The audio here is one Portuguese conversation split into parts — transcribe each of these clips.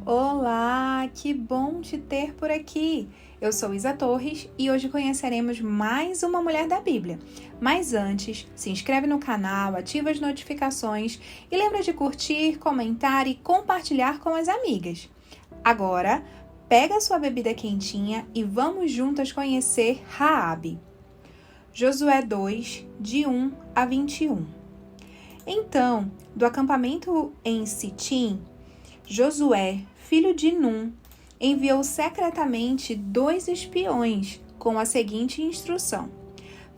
Olá, que bom te ter por aqui! Eu sou Isa Torres e hoje conheceremos mais uma mulher da Bíblia. Mas antes, se inscreve no canal, ativa as notificações e lembra de curtir, comentar e compartilhar com as amigas. Agora, pega a sua bebida quentinha e vamos juntas conhecer Raabe. Josué 2, de 1 a 21. Então, do acampamento em Sitim, Josué, filho de Num, enviou secretamente 2 espiões com a seguinte instrução: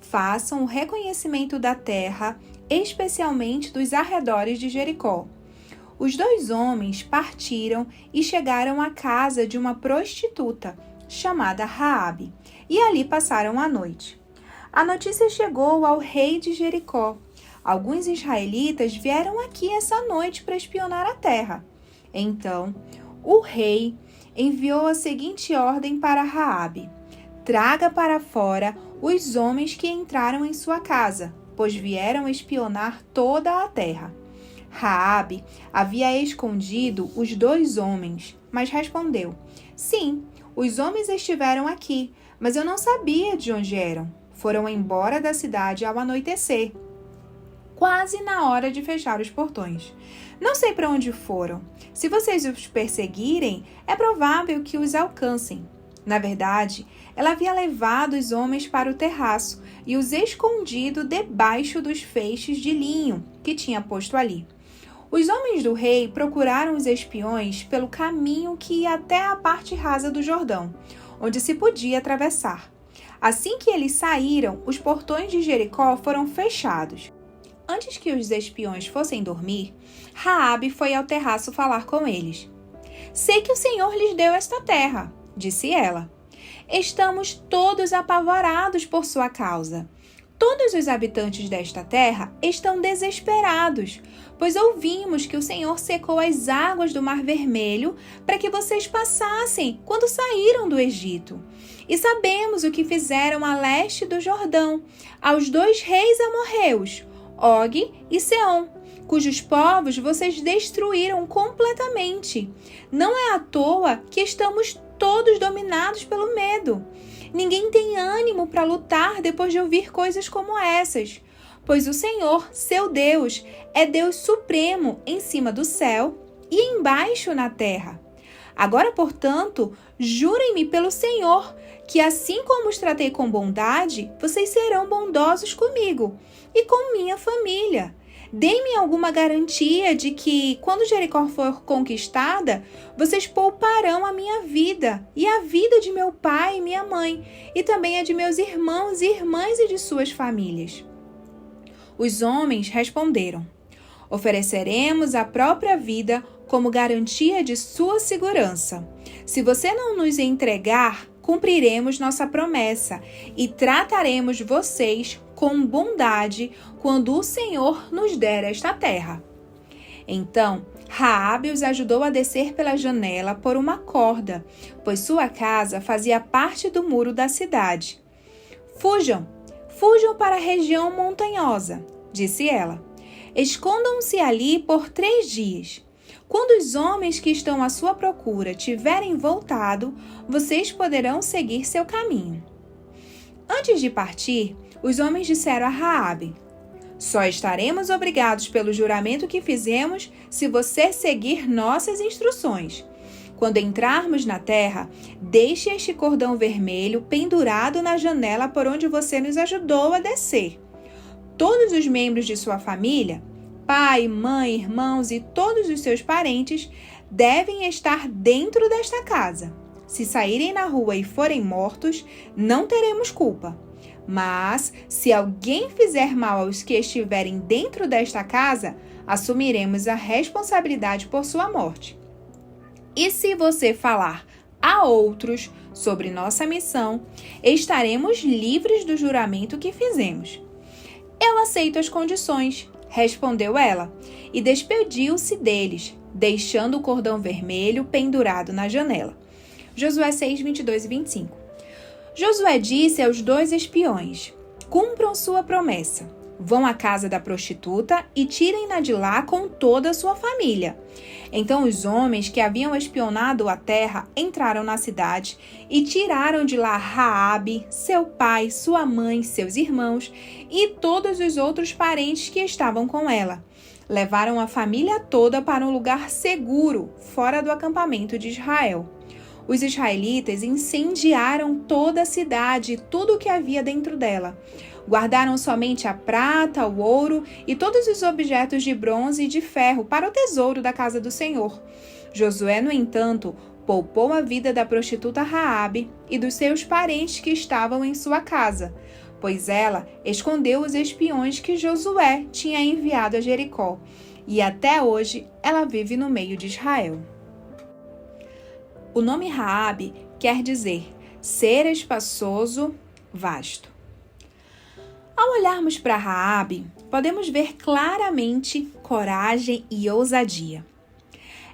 façam o reconhecimento da terra, especialmente dos arredores de Jericó. Os 2 homens partiram e chegaram à casa de uma prostituta, chamada Raabe, e ali passaram a noite. A notícia chegou ao rei de Jericó. Alguns israelitas vieram aqui essa noite para espionar a terra. Então, o rei enviou a seguinte ordem para Raabe: traga para fora os homens que entraram em sua casa, pois vieram espionar toda a terra. Raabe havia escondido os 2 homens, mas respondeu: sim, os homens estiveram aqui, mas eu não sabia de onde eram. Foram embora da cidade ao anoitecer, quase na hora de fechar os portões. Não sei para onde foram. Se vocês os perseguirem, é provável que os alcancem. Na verdade, ela havia levado os homens para o terraço e os escondido debaixo dos feixes de linho que tinha posto ali. Os homens do rei procuraram os espiões pelo caminho que ia até a parte rasa do Jordão, onde se podia atravessar. Assim que eles saíram, os portões de Jericó foram fechados. Antes que os espiões fossem dormir, Raabe foi ao terraço falar com eles. Sei que o Senhor lhes deu esta terra, disse ela. Estamos todos apavorados por sua causa. Todos os habitantes desta terra estão desesperados, pois ouvimos que o Senhor secou as águas do Mar Vermelho para que vocês passassem quando saíram do Egito. E sabemos o que fizeram a leste do Jordão, aos 2 reis amorreus, Og e Seom, cujos povos vocês destruíram completamente. Não é à toa que estamos todos dominados pelo medo. Ninguém tem ânimo para lutar depois de ouvir coisas como essas, pois o Senhor, seu Deus, é Deus supremo em cima do céu e embaixo na terra. Agora, portanto, jurem-me pelo Senhor, que assim como os tratei com bondade, vocês serão bondosos comigo e com minha família. Deem-me alguma garantia de que, quando Jericó for conquistada, vocês pouparão a minha vida e a vida de meu pai e minha mãe, e também a de meus irmãos e irmãs e de suas famílias. Os homens responderam: ofereceremos a própria vida como garantia de sua segurança. Se você não nos entregar, cumpriremos nossa promessa e trataremos vocês com bondade quando o Senhor nos der esta terra. Então, Raabe os ajudou a descer pela janela por uma corda, pois sua casa fazia parte do muro da cidade. Fujam para a região montanhosa, disse ela. Escondam-se ali por 3 dias. Quando os homens que estão à sua procura tiverem voltado, vocês poderão seguir seu caminho. Antes de partir, os homens disseram a Raabe: só estaremos obrigados pelo juramento que fizemos se você seguir nossas instruções. Quando entrarmos na terra, deixe este cordão vermelho pendurado na janela por onde você nos ajudou a descer. Todos os membros de sua família, pai, mãe, irmãos e todos os seus parentes, devem estar dentro desta casa. Se saírem na rua e forem mortos, não teremos culpa. Mas, se alguém fizer mal aos que estiverem dentro desta casa, assumiremos a responsabilidade por sua morte. E se você falar a outros sobre nossa missão, estaremos livres do juramento que fizemos. Eu aceito as condições, respondeu ela, e despediu-se deles, deixando o cordão vermelho pendurado na janela. Josué 6, 22 e 25. Josué disse aos 2 espiões: cumpram sua promessa. Vão à casa da prostituta e tirem-na de lá com toda a sua família. Então os homens que haviam espionado a terra entraram na cidade e tiraram de lá Raabe, seu pai, sua mãe, seus irmãos e todos os outros parentes que estavam com ela. Levaram a família toda para um lugar seguro, fora do acampamento de Israel. Os israelitas incendiaram toda a cidade e tudo o que havia dentro dela. Guardaram somente a prata, o ouro e todos os objetos de bronze e de ferro para o tesouro da casa do Senhor. Josué, no entanto, poupou a vida da prostituta Raabe e dos seus parentes que estavam em sua casa, pois ela escondeu os espiões que Josué tinha enviado a Jericó, e até hoje ela vive no meio de Israel. O nome Raabe quer dizer ser espaçoso, vasto. Ao olharmos para Raabe, podemos ver claramente coragem e ousadia.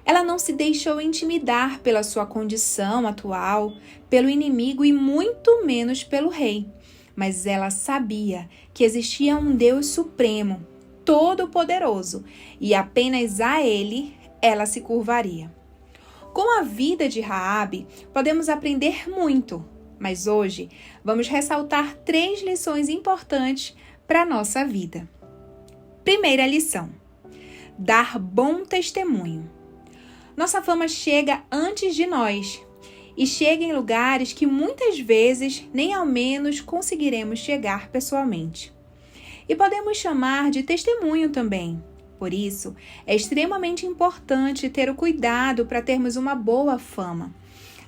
Ela não se deixou intimidar pela sua condição atual, pelo inimigo e muito menos pelo rei, mas ela sabia que existia um Deus supremo, todo-poderoso, e apenas a ele ela se curvaria. Com a vida de Raabe, podemos aprender muito, mas hoje vamos ressaltar 3 lições importantes para a nossa vida. Primeira lição: dar bom testemunho. Nossa fama chega antes de nós e chega em lugares que muitas vezes nem ao menos conseguiremos chegar pessoalmente. E podemos chamar de testemunho também. Por isso, é extremamente importante ter o cuidado para termos uma boa fama.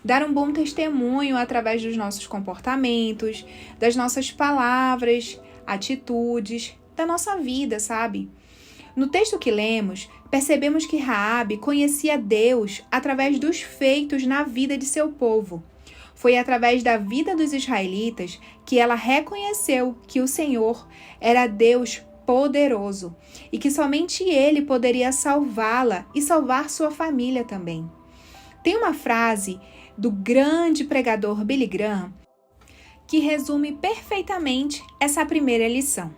Dar um bom testemunho através dos nossos comportamentos, das nossas palavras, atitudes, da nossa vida, sabe? No texto que lemos, percebemos que Raabe conhecia Deus através dos feitos na vida de seu povo. Foi através da vida dos israelitas que ela reconheceu que o Senhor era Deus poderoso e que somente Ele poderia salvá-la e salvar sua família também. Tem uma frase do grande pregador Billy Graham que resume perfeitamente essa primeira lição.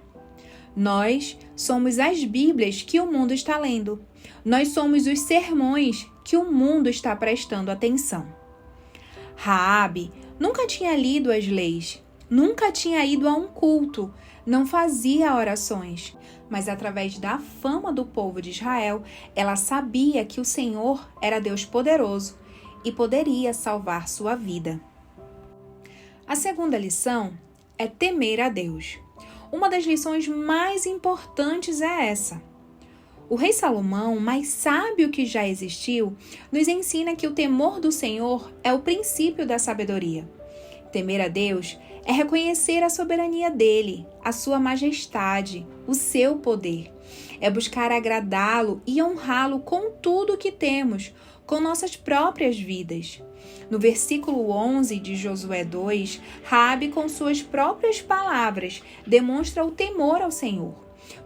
Nós somos as Bíblias que o mundo está lendo. Nós somos os sermões que o mundo está prestando atenção. Raabe nunca tinha lido as leis, nunca tinha ido a um culto, não fazia orações, mas através da fama do povo de Israel, ela sabia que o Senhor era Deus poderoso e poderia salvar sua vida. A segunda lição é temer a Deus. Uma das lições mais importantes é essa. O rei Salomão, mais sábio que já existiu, nos ensina que o temor do Senhor é o princípio da sabedoria. Temer a Deus é reconhecer a soberania dele, a sua majestade, o seu poder. É buscar agradá-lo e honrá-lo com tudo o que temos, com nossas próprias vidas. No versículo 11 de Josué 2, Raabe, com suas próprias palavras, demonstra o temor ao Senhor.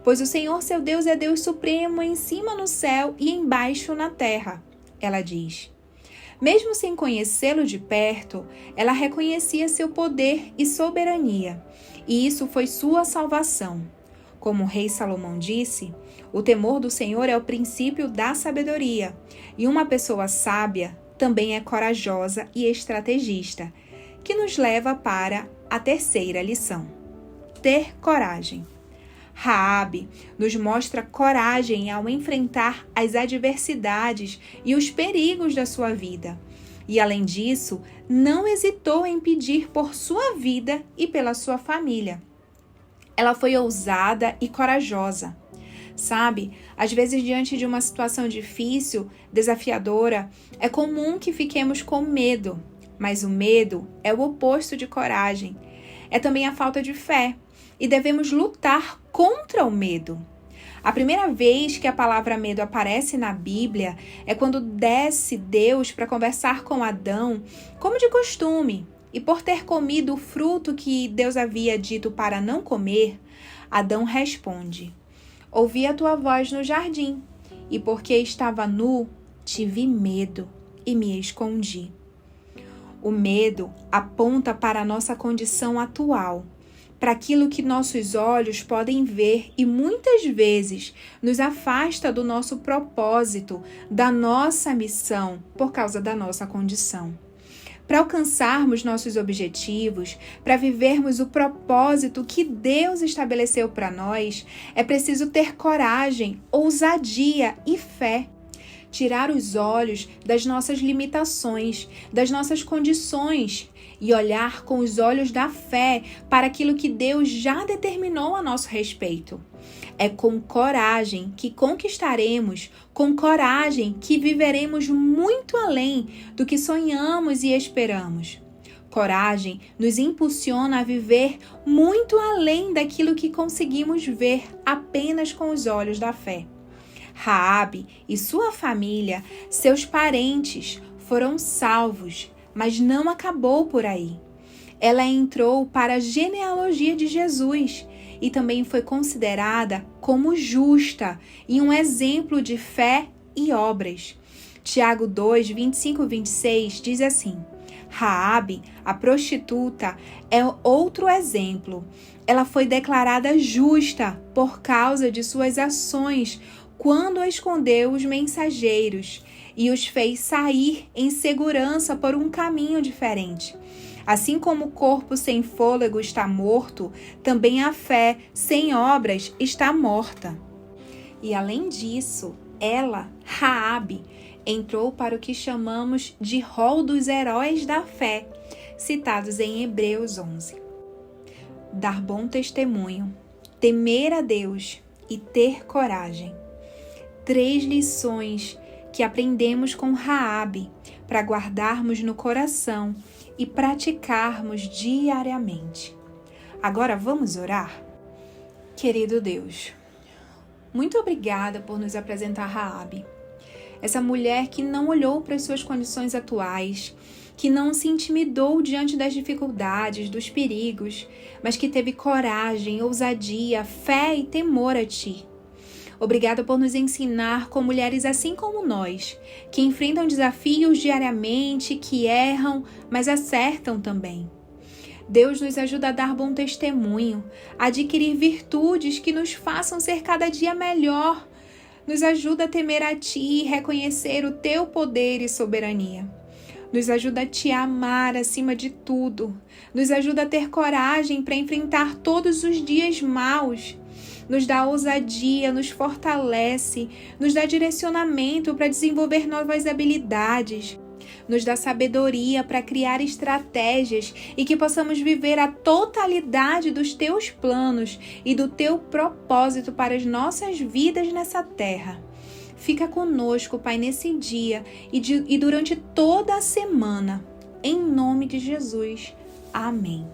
Pois o Senhor, seu Deus, é Deus supremo em cima no céu e embaixo na terra, ela diz. Mesmo sem conhecê-lo de perto, ela reconhecia seu poder e soberania, e isso foi sua salvação. Como o rei Salomão disse, o temor do Senhor é o princípio da sabedoria, e uma pessoa sábia também é corajosa e estrategista, que nos leva para a terceira lição: ter coragem. Raabe nos mostra coragem ao enfrentar as adversidades e os perigos da sua vida. E, além disso, não hesitou em pedir por sua vida e pela sua família. Ela foi ousada e corajosa. Sabe, às vezes diante de uma situação difícil, desafiadora, é comum que fiquemos com medo. Mas o medo é o oposto de coragem. É também a falta de fé. E devemos lutar contra o medo. A primeira vez que a palavra medo aparece na Bíblia é quando desce Deus para conversar com Adão, como de costume. E por ter comido o fruto que Deus havia dito para não comer, Adão responde: ouvi a tua voz no jardim, e porque estava nu, tive medo e me escondi. O medo aponta para a nossa condição atual, para aquilo que nossos olhos podem ver e muitas vezes nos afasta do nosso propósito, da nossa missão, por causa da nossa condição. Para alcançarmos nossos objetivos, para vivermos o propósito que Deus estabeleceu para nós, é preciso ter coragem, ousadia e fé. Tirar os olhos das nossas limitações, das nossas condições e olhar com os olhos da fé para aquilo que Deus já determinou a nosso respeito. É com coragem que conquistaremos, com coragem que viveremos muito além do que sonhamos e esperamos. Coragem nos impulsiona a viver muito além daquilo que conseguimos ver apenas com os olhos da fé. Raabe e sua família, seus parentes, foram salvos, mas não acabou por aí. Ela entrou para a genealogia de Jesus e também foi considerada como justa e um exemplo de fé e obras. Tiago 2, 25 e 26 diz assim: Raabe, a prostituta, é outro exemplo. Ela foi declarada justa por causa de suas ações quando escondeu os mensageiros e os fez sair em segurança por um caminho diferente. Assim como o corpo sem fôlego está morto, também a fé sem obras está morta. E além disso, ela, Raabe, entrou para o que chamamos de rol dos heróis da fé, citados em Hebreus 11. Dar bom testemunho, temer a Deus e ter coragem. 3 lições que aprendemos com Raabe para guardarmos no coração e praticarmos diariamente. Agora vamos orar? Querido Deus, muito obrigada por nos apresentar Raabe, essa mulher que não olhou para as suas condições atuais, que não se intimidou diante das dificuldades, dos perigos, mas que teve coragem, ousadia, fé e temor a Ti. Obrigada por nos ensinar com mulheres assim como nós, que enfrentam desafios diariamente, que erram, mas acertam também. Deus nos ajuda a dar bom testemunho, a adquirir virtudes que nos façam ser cada dia melhor. Nos ajuda a temer a Ti e reconhecer o Teu poder e soberania. Nos ajuda a Te amar acima de tudo. Nos ajuda a ter coragem para enfrentar todos os dias maus. Nos dá ousadia, nos fortalece, nos dá direcionamento para desenvolver novas habilidades, nos dá sabedoria para criar estratégias e que possamos viver a totalidade dos Teus planos e do Teu propósito para as nossas vidas nessa terra. Fica conosco, Pai, nesse dia e durante toda a semana. Em nome de Jesus. Amém.